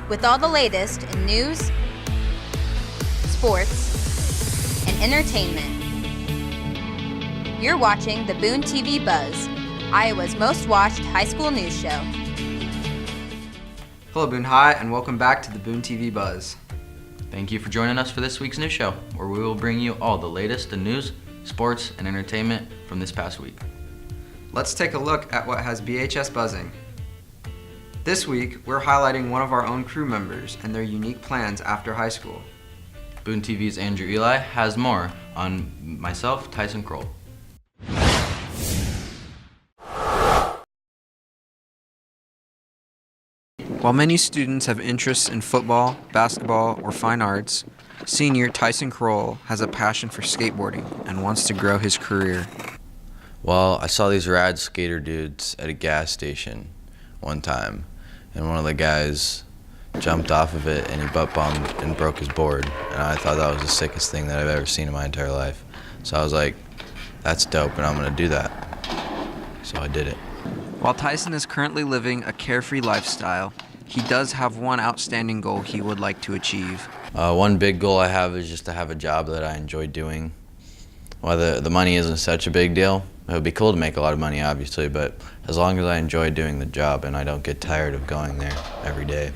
with all the latest in news, sports, and entertainment. You're watching the BooneTV Buzz, Iowa's most watched high school news show. Hello Boone High, and welcome back to the BooneTV Buzz. Thank you for joining us for this week's news show, where we will bring you all the latest in news, sports, and entertainment from this past week. Let's take a look at what has BHS buzzing. This week, we're highlighting one of our own crew members and their unique plans after high school. BooneTV's Andrew Eli has more on myself, Tyson Kroll. While many students have interests in football, basketball, or fine arts, senior Tyson Kroll has a passion for skateboarding and wants to grow his career. Well, I saw these rad skater dudes at a gas station one time, and one of the guys jumped off of it and he butt bombed and broke his board, and I thought that was the sickest thing that I've ever seen in my entire life. So I was like, that's dope, and I'm gonna do that. So I did it. While Tyson is currently living a carefree lifestyle, he does have one outstanding goal he would like to achieve. One big goal I have is just to have a job that I enjoy doing. Whether the money isn't such a big deal, it would be cool to make a lot of money, obviously, but as long as I enjoy doing the job and I don't get tired of going there every day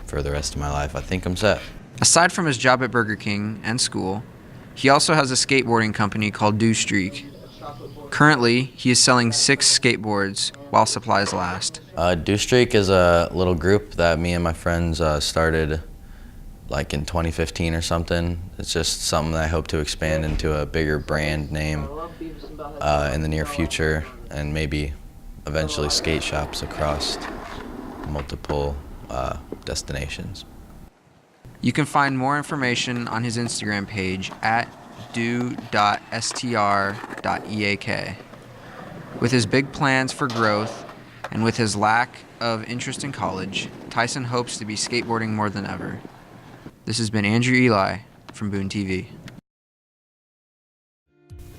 for the rest of my life, I think I'm set. Aside from his job at Burger King and school, he also has a skateboarding company called Do Streak. Currently, he is selling 6 skateboards while supplies last. Do Streak is a little group that me and my friends started like in 2015 or something. It's just something that I hope to expand into a bigger brand name in the near future, and maybe eventually skate shops across multiple destinations. You can find more information on his Instagram page at do.str.eak. With his big plans for growth and with his lack of interest in college, Tyson hopes to be skateboarding more than ever. This has been Andrew Eli from BooneTV.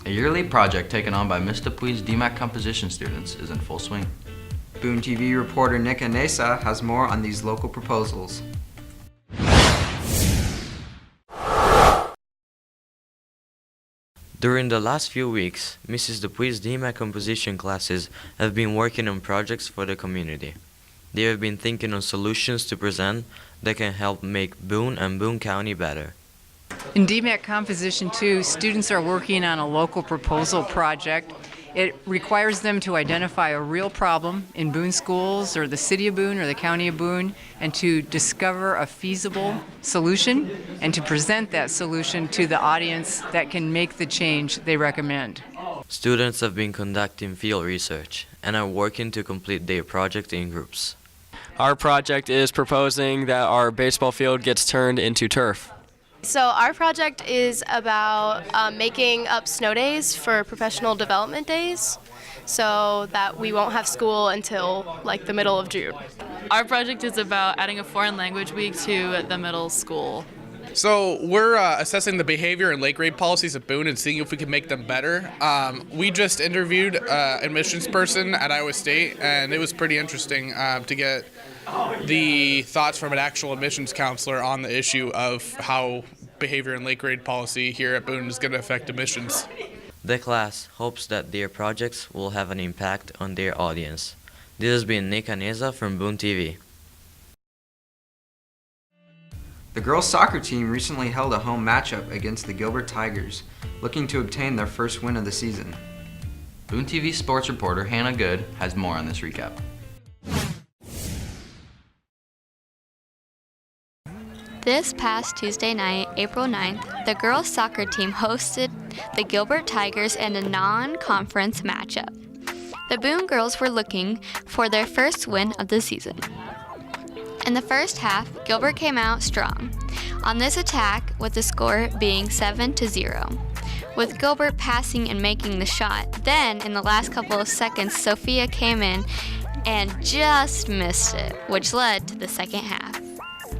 A yearly project taken on by Miss Dupui's DMAC composition students is in full swing. BooneTV reporter Nick Anesa has more on these local proposals. During the last few weeks, Mrs. Dupui's DMAC composition classes have been working on projects for the community. They have been thinking on solutions to present that can help make Boone and Boone County better. In DMAC Composition 2, students are working on a local proposal project. It requires them to identify a real problem in Boone schools or the city of Boone or the county of Boone, and to discover a feasible solution and to present that solution to the audience that can make the change they recommend. Students have been conducting field research and are working to complete their project in groups. Our project is proposing that our baseball field gets turned into turf. So our project is about making up snow days for professional development days so that we won't have school until like the middle of June. Our project is about adding a foreign language week to the middle school. So we're assessing the behavior and late grade policies at Boone and seeing if we can make them better. We just interviewed an admissions person at Iowa State, and it was pretty interesting to get the thoughts from an actual admissions counselor on the issue of how behavior and late grade policy here at Boone is going to affect admissions. The class hopes that their projects will have an impact on their audience. This has been Nick Anesa from BooneTV. The girls' soccer team recently held a home matchup against the Gilbert Tigers, looking to obtain their first win of the season. BooneTV sports reporter Hannah Good has more on this recap. This past Tuesday night, April 9th, the girls' soccer team hosted the Gilbert Tigers in a non-conference matchup. The Boone girls were looking for their first win of the season. In the first half, Gilbert came out strong on this attack, with the score being 7-0. With Gilbert passing and making the shot, then in the last couple of seconds, Sophia came in and just missed it, which led to the second half.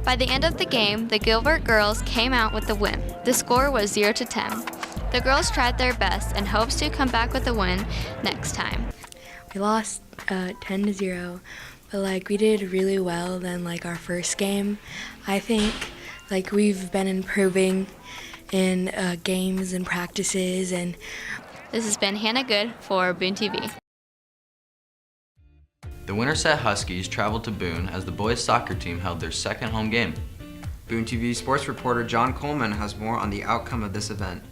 By the end of the game, the Gilbert girls came out with the win. The score was 0-10. The girls tried their best and hopes to come back with a win next time. We lost 10-0, but like we did really well than like our first game. I think like we've been improving in games and practices. And This has been Hannah Good for BooneTV. The Winterset Huskies traveled to Boone as the boys soccer team held their second home game. BooneTV sports reporter John Coleman has more on the outcome of this event.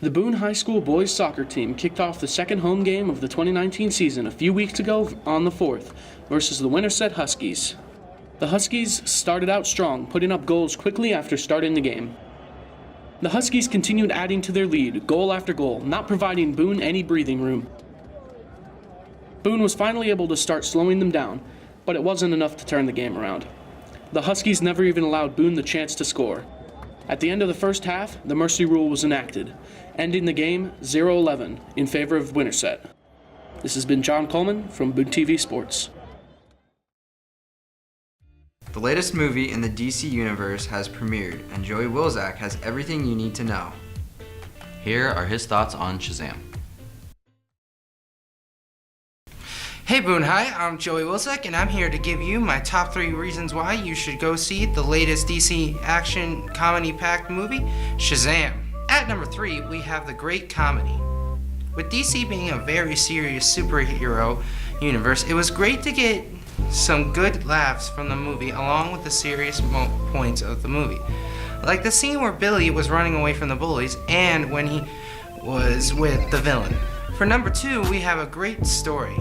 The Boone High School boys soccer team kicked off the second home game of the 2019 season a few weeks ago on the 4th versus the Winterset Huskies. The Huskies started out strong, putting up goals quickly after starting the game. The Huskies continued adding to their lead, goal after goal, not providing Boone any breathing room. Boone was finally able to start slowing them down, but it wasn't enough to turn the game around. The Huskies never even allowed Boone the chance to score. At the end of the first half, the mercy rule was enacted, ending the game 0-11 in favor of Winterset. This has been John Coleman from BooneTV Sports. The latest movie in the DC universe has premiered, and Joey Wilczak has everything you need to know. Here are his thoughts on Shazam. Hey Boone High, I'm Joey Wilczak, and I'm here to give you my top 3 reasons why you should go see the latest DC action comedy-packed movie, Shazam. At number 3, we have the great comedy. With DC being a very serious superhero universe, it was great to get some good laughs from the movie along with the serious points of the movie. Like the scene where Billy was running away from the bullies and when he was with the villain. For number 2, we have a great story.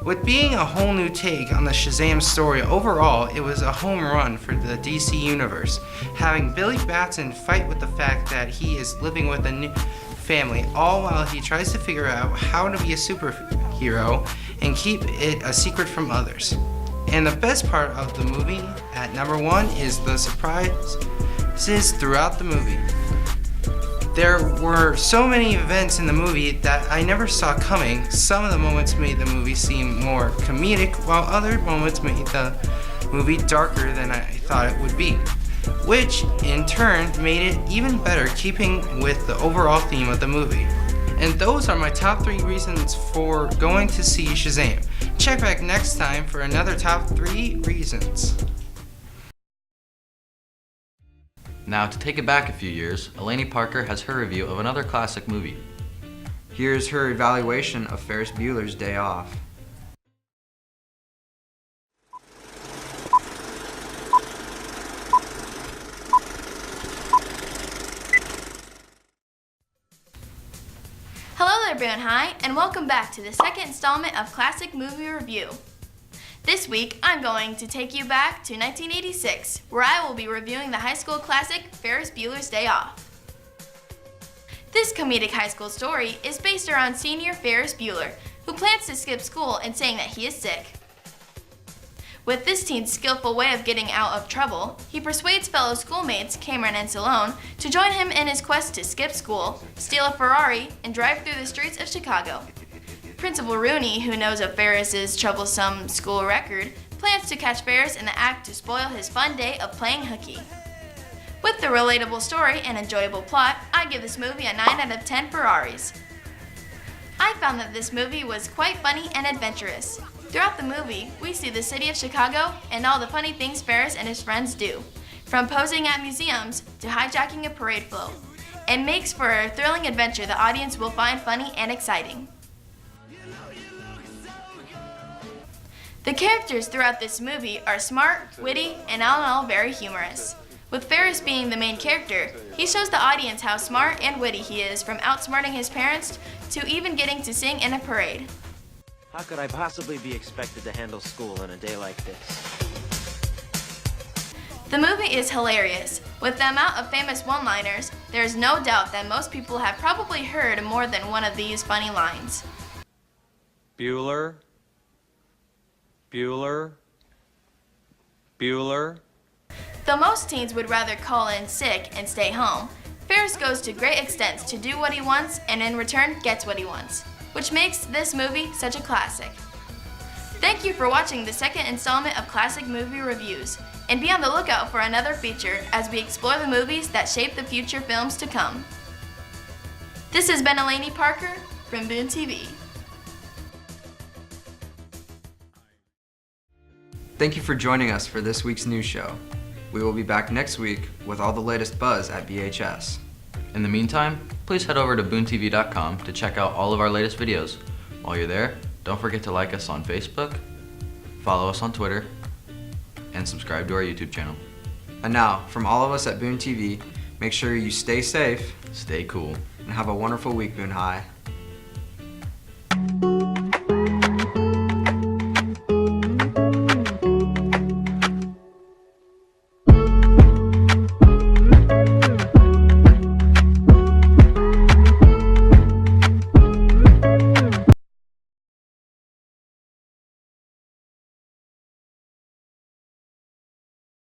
With being a whole new take on the Shazam story, overall it was a home run for the DC universe. Having Billy Batson fight with the fact that he is living with a new family, all while he tries to figure out how to be a superhero and keep it a secret from others. And the best part of the movie, at number 1, is the surprises throughout the movie. There were so many events in the movie that I never saw coming. Some of the moments made the movie seem more comedic, while other moments made the movie darker than I thought it would be, which in turn made it even better, keeping with the overall theme of the movie. And those are my top 3 reasons for going to see Shazam. Check back next time for another top 3 reasons. Now, to take it back a few years, Eleni Parker has her review of another classic movie. Here's her evaluation of Ferris Bueller's Day Off. Hello there, Boone High, and welcome back to the second installment of Classic Movie Review. This week, I'm going to take you back to 1986, where I will be reviewing the high school classic Ferris Bueller's Day Off. This comedic high school story is based around senior Ferris Bueller, who plans to skip school and saying that he is sick. With this teen's skillful way of getting out of trouble, he persuades fellow schoolmates Cameron and Salone to join him in his quest to skip school, steal a Ferrari, and drive through the streets of Chicago. Principal Rooney, who knows of Ferris's troublesome school record, plans to catch Ferris in the act to spoil his fun day of playing hooky. With the relatable story and enjoyable plot, I give this movie a 9 out of 10 Ferraris. I found that this movie was quite funny and adventurous. Throughout the movie, we see the city of Chicago and all the funny things Ferris and his friends do, from posing at museums to hijacking a parade float. It makes for a thrilling adventure the audience will find funny and exciting. The characters throughout this movie are smart, witty, and all in all very humorous. With Ferris being the main character, he shows the audience how smart and witty he is, from outsmarting his parents to even getting to sing in a parade. How could I possibly be expected to handle school on a day like this? The movie is hilarious. With the amount of famous one-liners, there is no doubt that most people have probably heard more than one of these funny lines. Bueller. Bueller. Bueller. Though most teens would rather call in sick and stay home, Ferris goes to great extents to do what he wants and in return gets what he wants, which makes this movie such a classic. Thank you for watching the second installment of Classic Movie Reviews, and be on the lookout for another feature as we explore the movies that shape the future films to come. This has been Eleni Parker from BooneTV. Thank you for joining us for this week's news show. We will be back next week with all the latest buzz at BHS. In the meantime, please head over to BooneTV.com to check out all of our latest videos. While you're there, don't forget to like us on Facebook, follow us on Twitter, and subscribe to our YouTube channel. And now, from all of us at BooneTV, make sure you stay safe, stay cool, and have a wonderful week, Boone High.